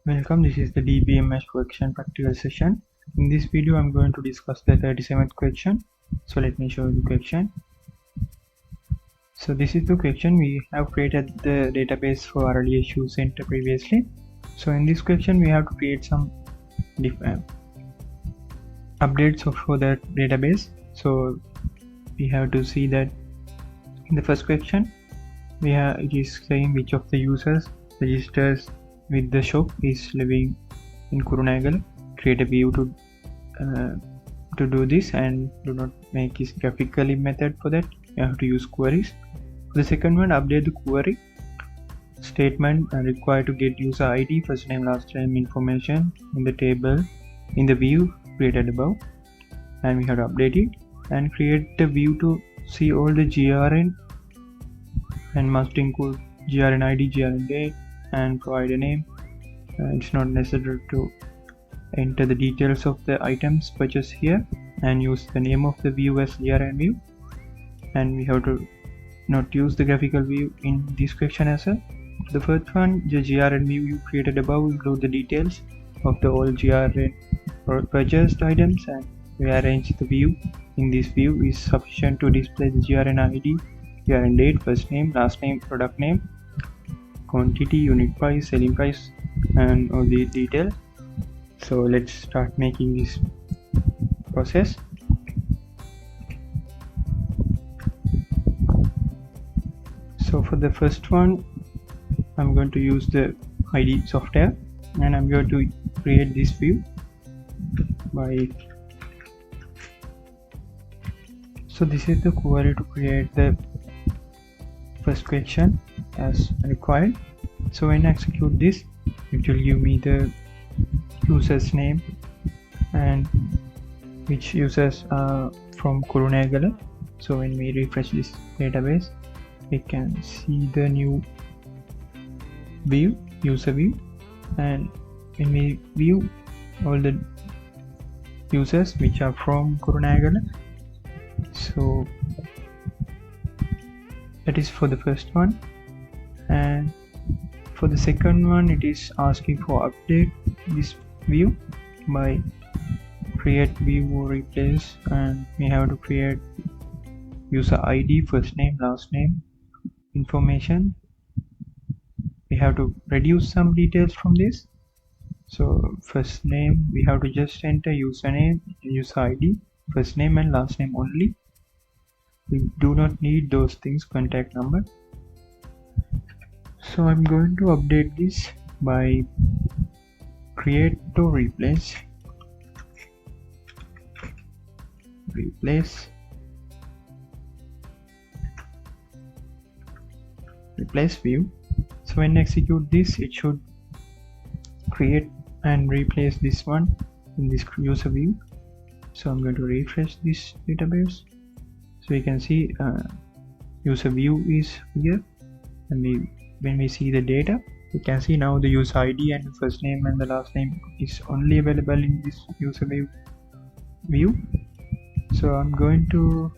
Welcome, this is the DBMS question practical session. In this video, I'm going to discuss the 37th question. So let me show you the question. So this is the question. We have created the database for RLE Issue Center previously. So in this question, we have to create some updates for that database. So we have to see that in the first question, it is saying which of the users registers with the shop is living in Kurunegala. Create a view to do this, and do not make this graphically method. For that you have to use queries. For the second one, update the query statement required to get user ID, first name, last name information in the table in the view created above, and we have to update it and create the view to see all the GRN and must include GRN ID, GRN date, and provide a name. It's not necessary to enter the details of the items purchased here, and use the name of the view as GRN view, and we have to not use the graphical view in this question as well. The first one, the GRN view you created above, include the details of the all GRN purchased items, and rearrange the view in this view is sufficient to display the GRN ID, GRN date, first name, last name, product name, quantity, unit price, selling price, and all the details. So let's start making this process. So for the first one, I'm going to use the ID software, and I'm going to create this view by. So this is the query to create the first question as required. So when I execute this, it will give me the user's name and which users are from Kurunegala. So when we refresh this database, we can see the new view, user view, and when we view all the users which are from Kurunegala. So that is for the first one, and for the second one, it is asking for update this view by create view or replace, and we have to create user ID, first name, last name information. We have to reduce some details from this. So first name, we have to just enter username, user ID, first name and last name only. We do not need those things, contact number. So I'm going to update this by create to replace view. So when I execute this, it should create and replace this one in this user view. So I'm going to refresh this database, so you can see user view is here, and when we see the data, you can see now the user ID and the first name and the last name is only available in this user view. So I'm going to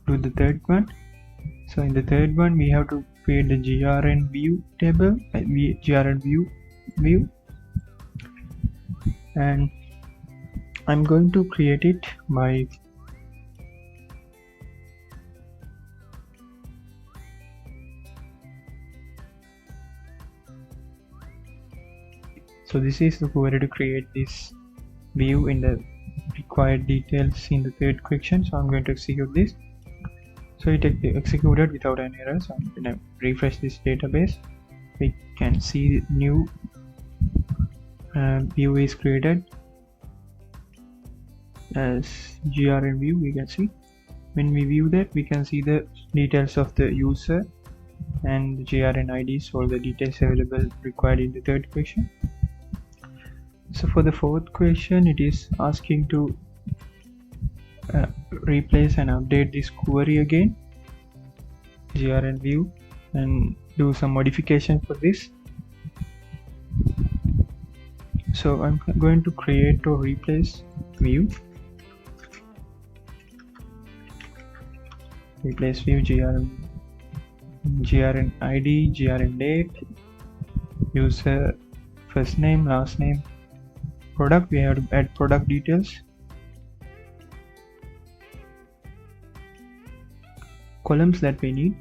do the third one. So in the third one, we have to create the GRN view table, GRN view, and I'm going to create it by so this is the query to create this view in the required details in the third question. So I'm going to execute this. So it executed without any error. So I'm going to refresh this database. We can see new view is created as GRN view. We can see when we view that, we can see the details of the user and the GRN IDs, all the details available required in the third question. So for the fourth question, it is asking to replace and update this query again, GRN view, and do some modification for this. So I'm going to create or replace view, GRN ID, GRN date, user first name, last name, product. We have to add product details, columns that we need.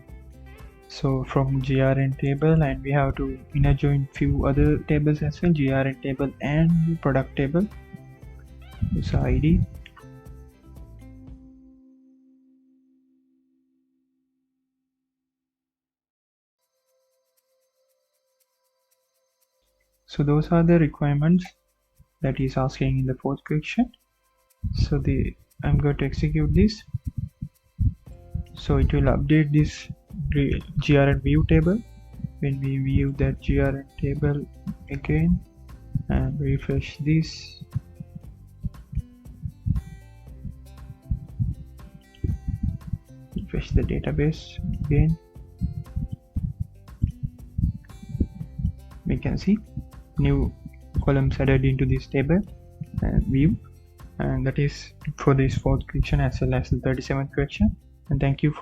So from GRN table, and we have to inner join few other tables as well, GRN table and product table. So ID, so those are the requirements that is asking in the fourth question. So I'm going to execute this. So it will update this GRN view table. When we view that GRN table again and refresh this, refresh the database again, we can see new columns added into this table and view. And that is for this fourth question as well as the 37th question. And thank you.